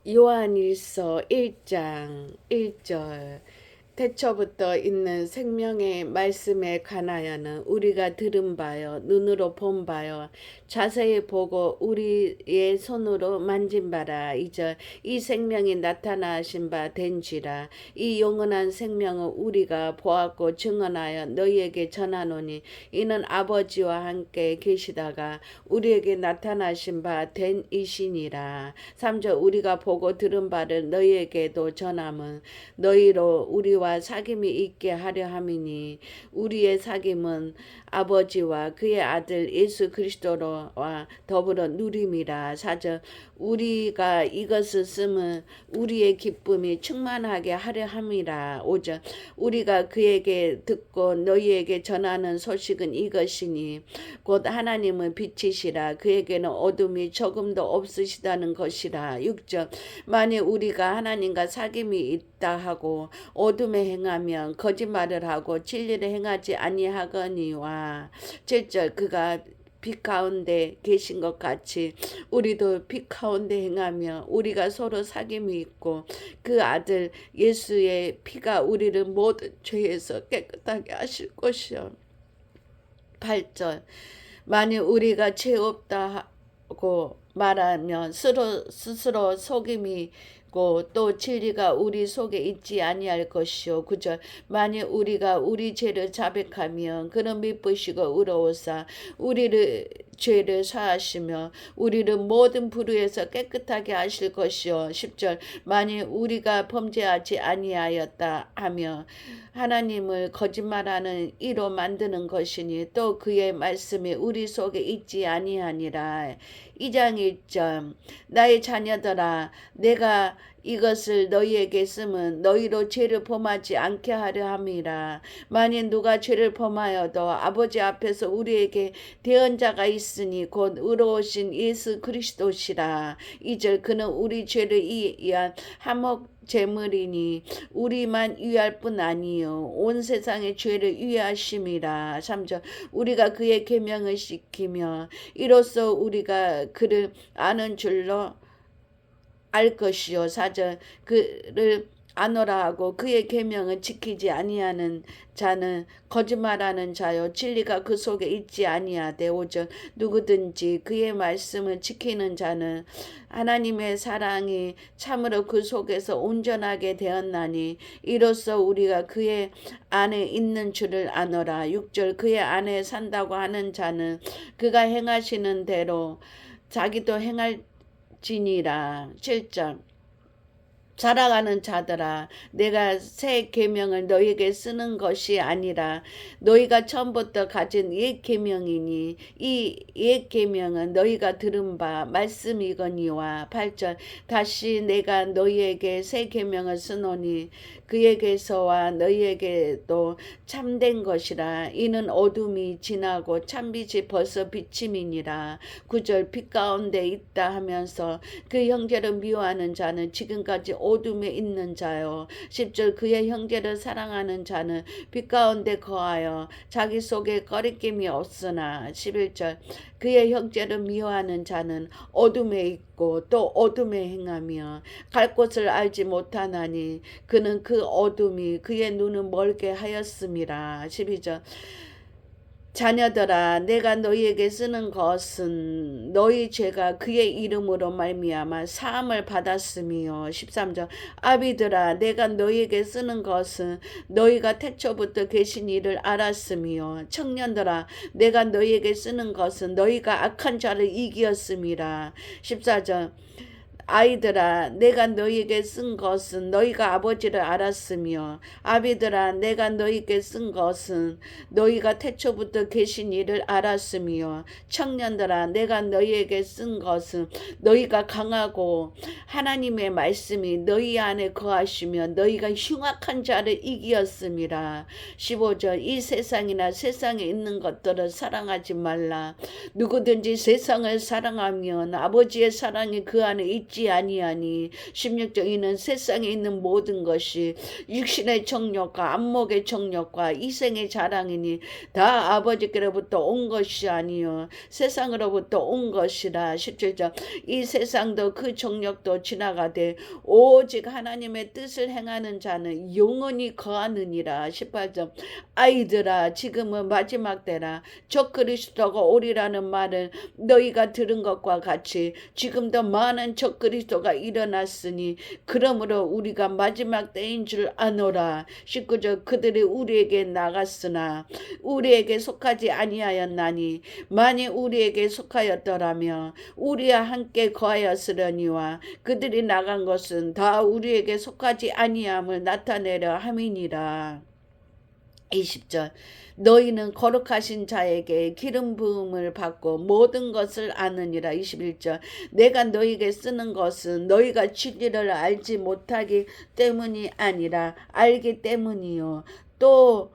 요한일서 1장 1절 태초부터 있는 생명의 말씀에 관하여는 우리가 들은 바요 눈으로 본 바요 자세히 보고 우리의 손으로 만진 바라. 이제 이 생명이 나타나신 바 된지라. 이 영원한 생명은 우리가 보았고 증언하여 너희에게 전하노니 이는 아버지와 함께 계시다가 우리에게 나타나신 바 된 이시니라. 3절 우리가 보고 들은 바를 너희에게도 전함은 너희로 우리와 사귐이 있게 하려 함이니 우리의 사귐은 아버지와 그의 아들 예수 그리스도와 더불어 누림이라. 4절 우리가 이것을 쓰면 우리의 기쁨이 충만하게 하려 함이라. 5절 우리가 그에게 듣고 너희에게 전하는 소식은 이것이니 곧 하나님은 빛이시라 그에게는 어둠이 조금도 없으시다는 것이라. 6절 만일 우리가 하나님과 사귐이 있다 하고 어둠에 행하면 거짓말을 하고 진리를 행하지 아니하거니와. 7절 그가 빛 가운데 계신 것 같이 우리도 빛 가운데 행하며 우리가 서로 사귐이 있고 그 아들 예수의 피가 우리를 모든 죄에서 깨끗하게 하실 것이요. 8절 만일 우리가 죄 없다 하고 말하면 스스로 속임이 또 진리가 우리 속에 있지 아니할 것이요. 9절 만일 우리가 우리 죄를 자백하면 그는 미쁘시고 의로우사 우리를 죄를 사하시며 우리를 모든 불의에서 깨끗하게 하실 것이요. 10절 만일 우리가 범죄하지 아니하였다 하며 하나님을 거짓말하는 이로 만드는 것이니 또 그의 말씀이 우리 속에 있지 아니하니라. 2장 1절 나의 자녀들아 내가 이것을 너희에게 쓰면 너희로 죄를 범하지 않게 하려 함이라. 만일 누가 죄를 범하여도 아버지 앞에서 우리에게 대언자가 있으니 곧 의로우신 예수 그리스도시라. 2절 그는 우리 죄를 위한 화목 제물이니 우리만 위할 뿐 아니요 온 세상의 죄를 위하심이라. 3절 우리가 그의 계명을 지키며 이로써 우리가 그를 아는 줄로 알 것이요. 4절 그를 아노라 하고 그의 계명을 지키지 아니하는 자는 거짓말하는 자요 진리가 그 속에 있지 아니하되. 5절 누구든지 그의 말씀을 지키는 자는 하나님의 사랑이 참으로 그 속에서 온전하게 되었나니 이로써 우리가 그의 안에 있는 줄을 아노라. 6절 그의 안에 산다고 하는 자는 그가 행하시는 대로 자기도 행할 지니라. 7절 살아가는 자들아 내가 새 계명을 너희에게 쓰는 것이 아니라 너희가 처음부터 가진 옛 계명이니 이 옛 계명은 너희가 들은 바 말씀이거니와. 8절 다시 내가 너희에게 새 계명을 쓰노니 그에게서와 너희에게도 참된 것이라. 이는 어둠이 지나고 참빛이 벌써 비침이니라. 9절 빛 가운데 있다 하면서 그 형제를 미워하는 자는 지금까지 어둠에 있는 자요. 10절 그의 형제를 사랑하는 자는 빛 가운데 거하여 자기 속에 거리낌이 없으나. 11절 그의 형제를 미워하는 자는 어둠에 있고 또 어둠에 행하며 갈 곳을 알지 못하나니 그는 그 어둠이 그의 눈을 멀게 하였음이라. 12절 자녀들아 내가 너희에게 쓰는 것은 너희 죄가 그의 이름으로 말미암아 사함을 받았음이요. 13절 아비들아 내가 너희에게 쓰는 것은 너희가 태초부터 계신 이를 알았음이요. 청년들아 내가 너희에게 쓰는 것은 너희가 악한 자를 이기었음이라. 14절 아이들아 내가 너희에게 쓴 것은 너희가 아버지를 알았으며 아비들아 내가 너희에게 쓴 것은 너희가 태초부터 계신 이를 알았으며 청년들아 내가 너희에게 쓴 것은 너희가 강하고 하나님의 말씀이 너희 안에 거하시며 너희가 흉악한 자를 이기었음이라. 15절 이 세상이나 세상에 있는 것들을 사랑하지 말라. 누구든지 세상을 사랑하면 아버지의 사랑이 그 안에 있지 잊지 아니하니. 16절 이는 세상에 있는 모든 것이 육신의 정욕과 안목의 정욕과 이생의 자랑이니 다 아버지께로부터 온 것이 아니요 세상으로부터 온 것이라. 17절 이 세상도 그 정욕도 지나가되 오직 하나님의 뜻을 행하는 자는 영원히 거하느니라. 18절 아이들아 지금은 마지막 때라. 적그리스도가 오리라는 말을 너희가 들은 것과 같이 지금도 많은 적그리스도가 일어났으니 그러므로 우리가 마지막 때인 줄 아노라. 19절 그들이 우리에게 나갔으나 우리에게 속하지 아니하였나니 만일 우리에게 속하였더라면 우리와 함께 거하였으려니와 그들이 나간 것은 다 우리에게 속하지 아니함을 나타내려 함이니라. 20절 너희는 거룩하신 자에게 기름 부음을 받고 모든 것을 아느니라. 21절 내가 너희에게 쓰는 것은 너희가 진리를 알지 못하기 때문이 아니라 알기 때문이요 또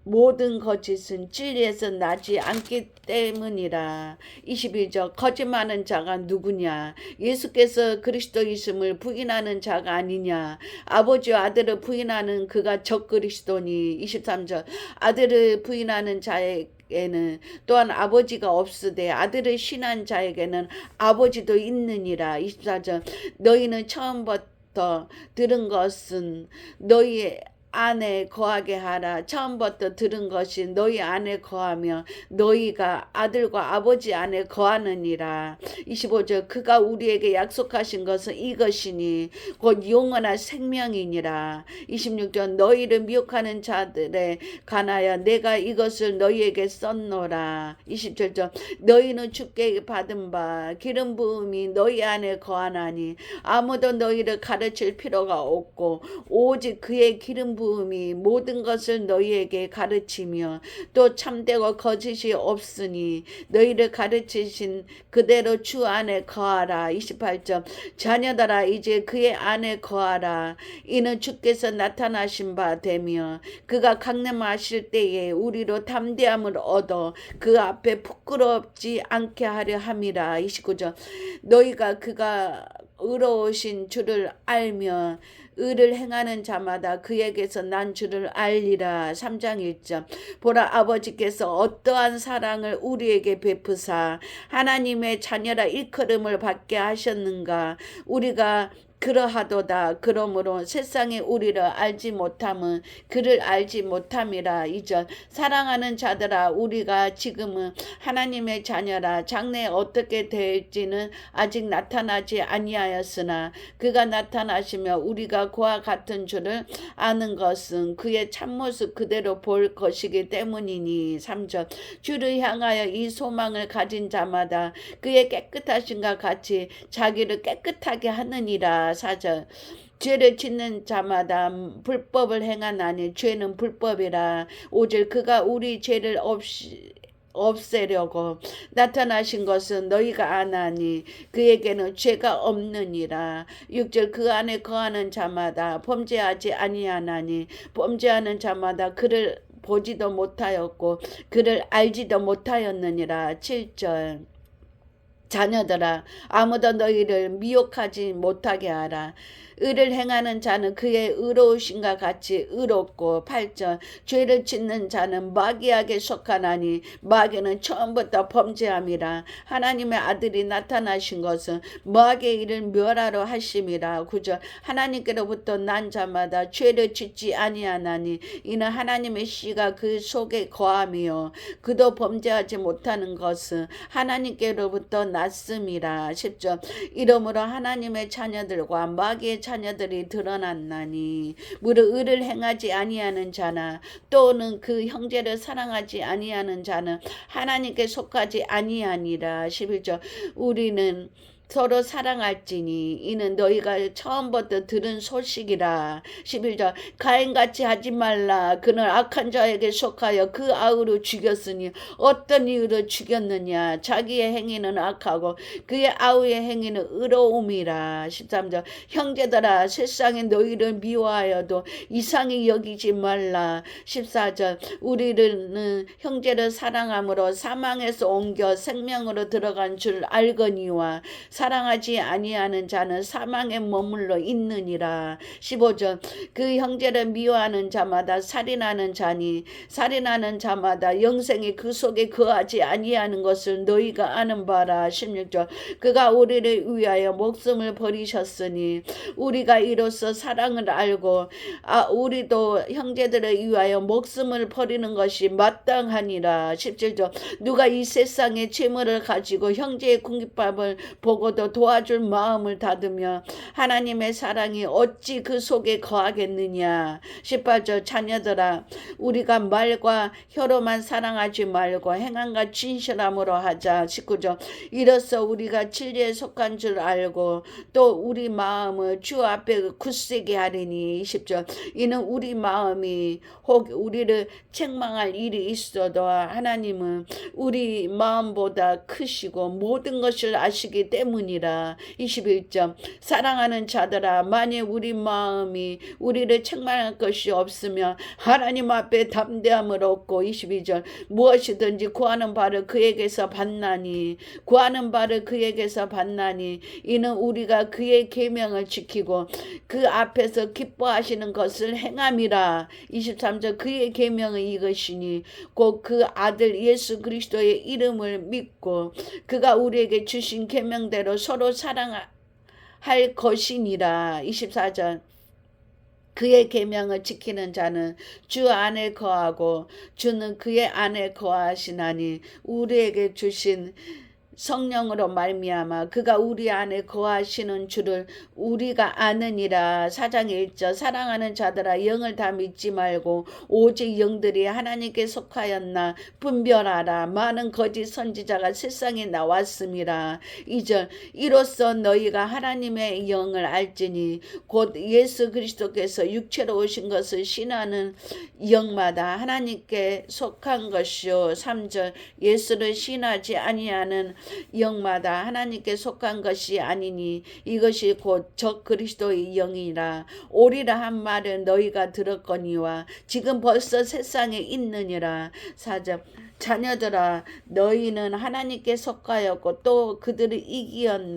모든 거짓은 진리에서 나지 않기 때문이라. 21절 거짓말하는 자가 누구냐? 예수께서 그리스도이심을 부인하는 자가 아니냐? 아버지와 아들을 부인하는 그가 적그리스도니. 23절 아들을 부인하는 자에게는 또한 아버지가 없으되 아들을 신한 자에게는 아버지도 있느니라. 24절 너희는 처음부터 들은 것은 너희 안에 거하게 하라. 처음부터 들은 것이 너희 안에 거하며 너희가 아들과 아버지 안에 거하느니라. 25절 그가 우리에게 약속하신 것은 이것이니 곧 영원한 생명이니라. 26절 너희를 미혹하는 자들에 관하여 내가 이것을 너희에게 썼노라. 27절 너희는 주께 받은 바 기름 부음이 너희 안에 거하나니 아무도 너희를 가르칠 필요가 없고 오직 그의 기름 부음이 모든 것을 너희에게 가르치며 또 참되고 거짓이 없으니 너희를 가르치신 그대로 주 안에 거하라. 28절 자녀들아 이제 그의 안에 거하라. 이는 주께서 나타나신 바 되며 그가 강림하실 때에 우리로 담대함을 얻어 그 앞에 부끄럽지 않게 하려 함이라. 29절 너희가 그가 의로우신 줄을 알며 의를 행하는 자마다 그에게서 난 줄을 알리라. 3장 1절 보라 아버지께서 어떠한 사랑을 우리에게 베푸사 하나님의 자녀라 일컬음을 받게 하셨는가. 우리가 그러하도다. 그러므로 세상에 우리를 알지 못함은 그를 알지 못함이라. 2절 사랑하는 자들아 우리가 지금은 하나님의 자녀라. 장래에 어떻게 될지는 아직 나타나지 아니하였으나 그가 나타나시며 우리가 그와 같은 줄을 아는 것은 그의 참모습 그대로 볼 것이기 때문이니. 3절 주를 향하여 이 소망을 가진 자마다 그의 깨끗하심과 같이 자기를 깨끗하게 하느니라. 4절 죄를 짓는 자마다 불법을 행하나니 죄는 불법이라. 5절 그가 우리 죄를 없애려고 나타나신 것은 너희가 아나니 그에게는 죄가 없느니라. 6절 그 안에 거하는 자마다 범죄하지 아니하나니 범죄하는 자마다 그를 보지도 못하였고 그를 알지도 못하였느니라. 7절 자녀들아 아무도 너희를 미혹하지 못하게 하라. 의를 행하는 자는 그의 의로우심과 같이 의롭고. 8절 죄를 짓는 자는 마귀에게 속하나니 마귀는 처음부터 범죄함이라. 하나님의 아들이 나타나신 것은 마귀의 일을 멸하러 하심이라. 9절 하나님께로부터 난 자마다 죄를 짓지 아니하나니 이는 하나님의 씨가 그 속에 거함이요 그도 범죄하지 못하는 것은 하나님께로부터 났음이라. 10절 이러므로 하나님의 자녀들과 마귀의 자녀들이 드러났나니 무릇 의를 행하지 아니하는 자나 또는 그 형제를 사랑하지 아니하는 자는 하나님께 속하지 아니하니라. 11절 우리는 서로 사랑할지니 이는 너희가 처음부터 들은 소식이라. 11절 가인같이 하지 말라. 그는 악한 자에게 속하여 그 아우를 죽였으니 어떤 이유로 죽였느냐. 자기의 행위는 악하고 그의 아우의 행위는 의로움이라. 13절 형제들아 세상에 너희를 미워하여도 이상히 여기지 말라. 14절 우리는 형제를 사랑함으로 사망에서 옮겨 생명으로 들어간 줄 알거니와 사랑하지 아니하는 자는 사망에 머물러 있느니라. 15절 그 형제를 미워하는 자마다 살인하는 자니 살인하는 자마다 영생이 그 속에 거하지 아니하는 것을 너희가 아는 바라. 16절 그가 우리를 위하여 목숨을 버리셨으니 우리가 이로써 사랑을 알고 우리도 형제들을 위하여 목숨을 버리는 것이 마땅하니라. 17절 누가 이 세상의 재물을 가지고 형제의 궁핍함을 보고도 도와줄 마음을 닫으며 하나님의 사랑이 어찌 그 속에 거하겠느냐. 18절 자녀들아 우리가 말과 혀로만 사랑하지 말고 행함과 진실함으로 하자. 19절 이로써 우리가 진리에 속한 줄 알고 또 우리 마음을 주 앞에 굳세게 하리니. 20절 이는 우리 마음이 혹 우리를 책망할 일이 있어도 하나님은 우리 마음보다 크시고 모든 것을 아시기 때문이라. 21절 사랑하는 자들아 만일 우리 마음이 우리를 책망할 것이 없으면 하나님 앞에 담대함을 얻고. 22절 무엇이든지 구하는 바를 그에게서 받나니 이는 우리가 그의 계명을 지키고 그 앞에서 기뻐하시는 것을 행함이라. 23절 그의 계명은 이것이니 곧 그 아들 예수 그리스도의 이름을 믿고 그가 우리에게 주신 계명대로 서로 사랑할 것이니라. 24절 그의 계명을 지키는 자는 주 안에 거하고 주는 그의 안에 거하시나니 우리에게 주신 성령으로 말미암아 그가 우리 안에 거하시는 줄을 우리가 아느니라. 4장 1절 사랑하는 자들아 영을 다 믿지 말고 오직 영들이 하나님께 속하였나 분별하라. 많은 거짓 선지자가 세상에 나왔음이라. 2절 이로써 너희가 하나님의 영을 알지니 곧 예수 그리스도께서 육체로 오신 것을 신하는 영마다 하나님께 속한 것이요. 3절 예수를 신하지 아니하는 영마다 하나님께 속한 것이 아니니 이것이 곧 적 그리스도의 영이라. 오리라 한 말을 너희가 들었거니와 지금 벌써 세상에 있느니라. 4절 자녀들아 너희는 하나님께 속하였고 또 그들을 이기었나니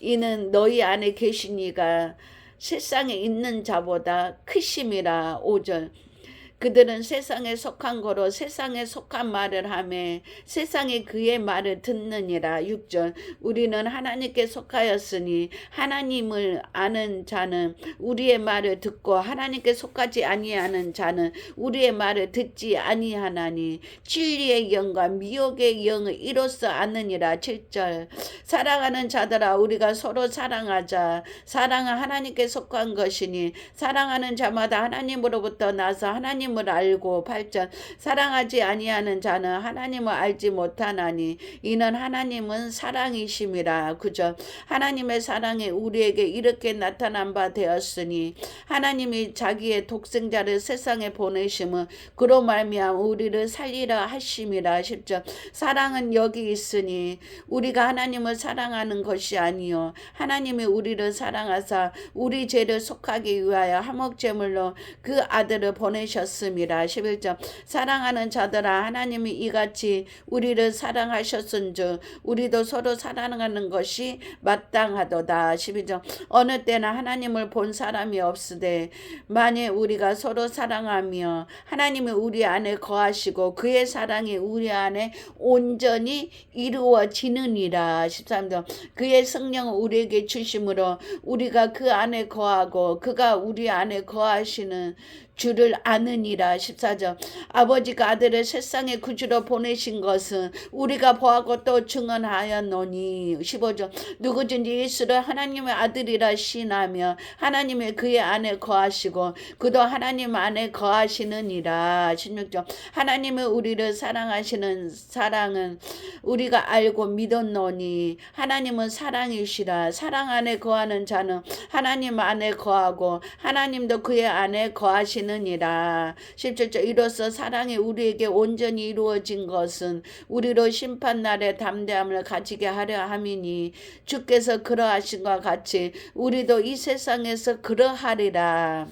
이는 너희 안에 계신 이가 세상에 있는 자보다 크심이라. 5절 그들은 세상에 속한 거로 세상에 속한 말을 하며 세상에 그의 말을 듣느니라. 6절 우리는 하나님께 속하였으니 하나님을 아는 자는 우리의 말을 듣고 하나님께 속하지 아니하는 자는 우리의 말을 듣지 아니하나니 진리의 영과 미혹의 영을 이로써 아느니라. 7절 사랑하는 자들아 우리가 서로 사랑하자. 사랑은 하나님께 속한 것이니 사랑하는 자마다 하나님으로부터 나서 하나님을 알고. 8절 사랑하지 아니하는 자는 하나님을 알지 못하나니 이는 하나님은 사랑이심이라. 9절 하나님의 사랑이 우리에게 이렇게 나타난 바 되었으니 하나님이 자기의 독생자를 세상에 보내심은 그로 말미암아 우리를 살리라 하심이라. 10절 사랑은 여기 있으니 우리가 하나님을 사랑하는 것이 아니요 하나님이 우리를 사랑하사 우리 죄를 속하기 위하여 화목제물로 그 아들을 보내셨습니다. 11절 사랑하는 자들아 하나님이 이같이 우리를 사랑하셨은즉 우리도 서로 사랑하는 것이 마땅하도다. 12절 어느 때나 하나님을 본 사람이 없으되 만일 우리가 서로 사랑하며 하나님이 우리 안에 거하시고 그의 사랑이 우리 안에 온전히 이루어지느니라. 13절 그의 성령을 우리에게 주심으로 우리가 그 안에 거하고 그가 우리 안에 거하시는 주를 아느니라. 14절 아버지가 아들을 세상에 구주로 보내신 것은 우리가 보았고 또 증언하였노니. 15절 누구든지 예수를 하나님의 아들이라 신하며 하나님의 그의 안에 거하시고 그도 하나님 안에 거하시느니라. 16절 하나님의 우리를 사랑하시는 사랑은 우리가 알고 믿었노니 하나님은 사랑이시라. 사랑 안에 거하는 자는 하나님 안에 거하고 하나님도 그의 안에 거하시느니라. 17절 이로써 사랑이 우리에게 온전히 이루어진 것은 우리로 심판날에 담대함을 가지게 하려 함이니 주께서 그러하신 것 같이 우리도 이 세상에서 그러하리라.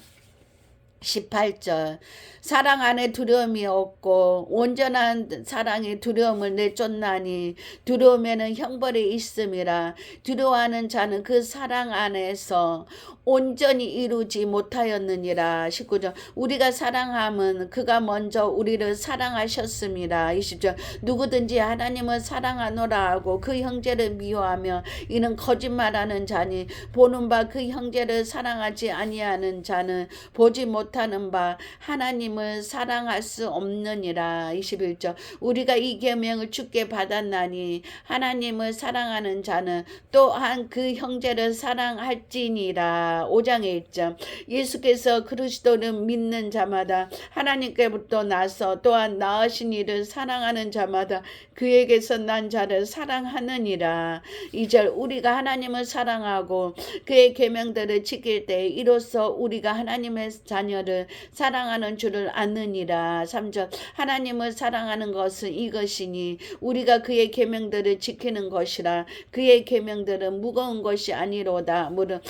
18절 사랑 안에 두려움이 없고 온전한 사랑의 두려움을 내쫓나니 두려움에는 형벌이 있음이라. 두려워하는 자는 그 사랑 안에서 온전히 이루지 못하였느니라. 19절 우리가 사랑함은 그가 먼저 우리를 사랑하셨습니다. 20절 누구든지 하나님을 사랑하노라 하고 그 형제를 미워하며 이는 거짓말하는 자니 보는 바 그 형제를 사랑하지 아니하는 자는 보지 못하는 바 하나님을 사랑할 수 없느니라. 21절 우리가 이 계명을 주께 받았나니 하나님을 사랑하는 자는 또한 그 형제를 사랑할지니라. 5장에 1점 예수께서 그리스도를 믿는 자마다 하나님께부터 나서 또한 나으신 이를 사랑하는 자마다 그에게서 난 자를 사랑하느니라. 2절 우리가 하나님을 사랑하고 그의 계명들을 지킬 때 이로써 우리가 하나님의 자녀를 사랑하는 줄을 아느니라. 3절 하나님을 사랑하는 것은 이것이니 우리가 그의 계명들을 지키는 것이라. 그의 계명들은 무거운 것이 아니로다. 무릇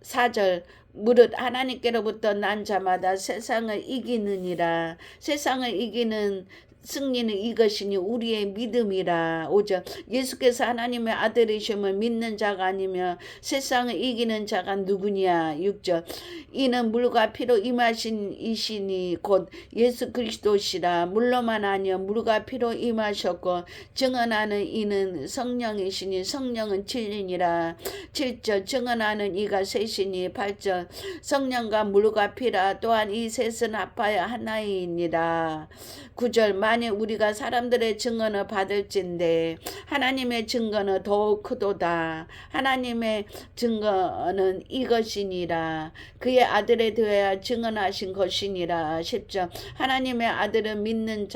4절 무릇 하나님께로부터 난 자마다 세상을 이기느니라. 세상을 이기는 승리는 이것이니 우리의 믿음이라. 5절 예수께서 하나님의 아들이심을 믿는 자가 아니며 세상을 이기는 자가 누구냐. 6절 이는 물과 피로 임하신 이시니 곧 예수 그리스도시라. 물로만 아니여 물과 피로 임하셨고 증언하는 이는 성령이시니 성령은 진리니라. 7절 증언하는 이가 셋이니. 8절 성령과 물과 피라. 또한 이 셋은 합하여 하나이니라. 9절 만일 우리가 사람들의 증언을 받을진대 하나님의 증거는 더욱 크도다. 하나님의 증거는 이것이니라. 그의 아들에 대하여 증언하신 것이니라. 10절 하나님의 아들은 믿는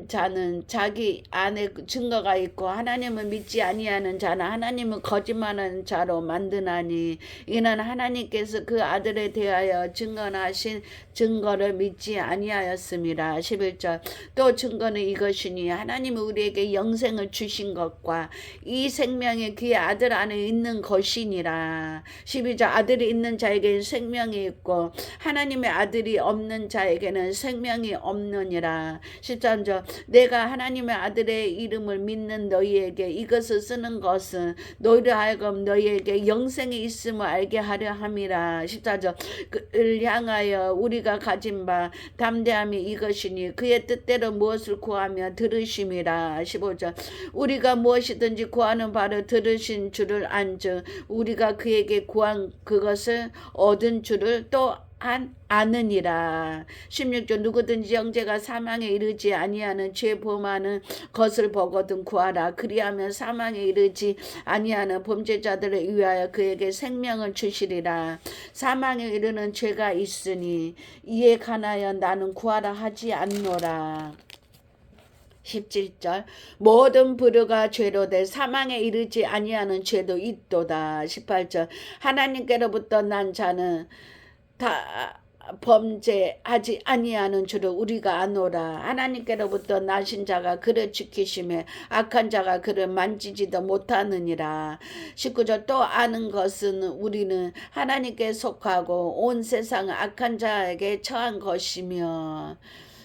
자는 자기 안에 증거가 있고 하나님을 믿지 아니하는 자는 하나님을 거짓말하는 자로 만드나니 이는 하나님께서 그 아들에 대하여 증언하신 증거를 믿지 아니하였습니다. 11절 또 증거는 이것이니 하나님이 우리에게 영생을 주신 것과 이 생명이 그의 아들 안에 있는 것이니라. 12절 아들이 있는 자에게는 생명이 있고 하나님의 아들이 없는 자에게는 생명이 없느니라. 13절 내가 하나님의 아들의 이름을 믿는 너희에게 이것을 쓰는 것은 너희를 하여금 너희에게 영생이 있음을 알게 하려 함이라. 14절 그를 향하여 우리가 가진 바 담대함이 이것이니 그의 뜻대로 무엇을 구하며 들으심이라. 15절 우리가 무엇이든지 구하는 바를 들으신 줄을 안즉 우리가 그에게 구한 그것을 얻은 줄을 또 아느니라. 16절 누구든지 형제가 사망에 이르지 아니하는 죄 범하는 것을 보거든 구하라. 그리하면 사망에 이르지 아니하는 범죄자들을 위하여 그에게 생명을 주시리라. 사망에 이르는 죄가 있으니 이에 관하여 나는 구하라 하지 않노라. 17절 모든 불의가 죄로 돼 사망에 이르지 아니하는 죄도 있도다. 18절 하나님께로부터 난 자는 다 범죄하지 아니하는 줄을 우리가 아노라. 하나님께로부터 나신 자가 그를 지키심에 악한 자가 그를 만지지도 못하느니라. 19절 또 아는 것은 우리는 하나님께 속하고 온 세상은 악한 자에게 처한 것이며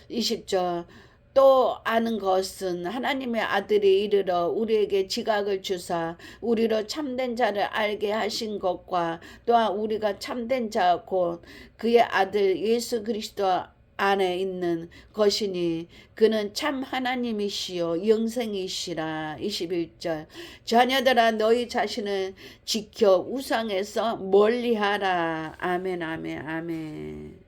20절 또 아는 것은 하나님의 아들이 이르러 우리에게 지각을 주사 우리로 참된 자를 알게 하신 것과 또한 우리가 참된 자 곧 그의 아들 예수 그리스도 안에 있는 것이니 그는 참 하나님이시요 영생이시라. 21절 자녀들아 너희 자신을 지켜 우상에서 멀리하라. 아멘 아멘 아멘.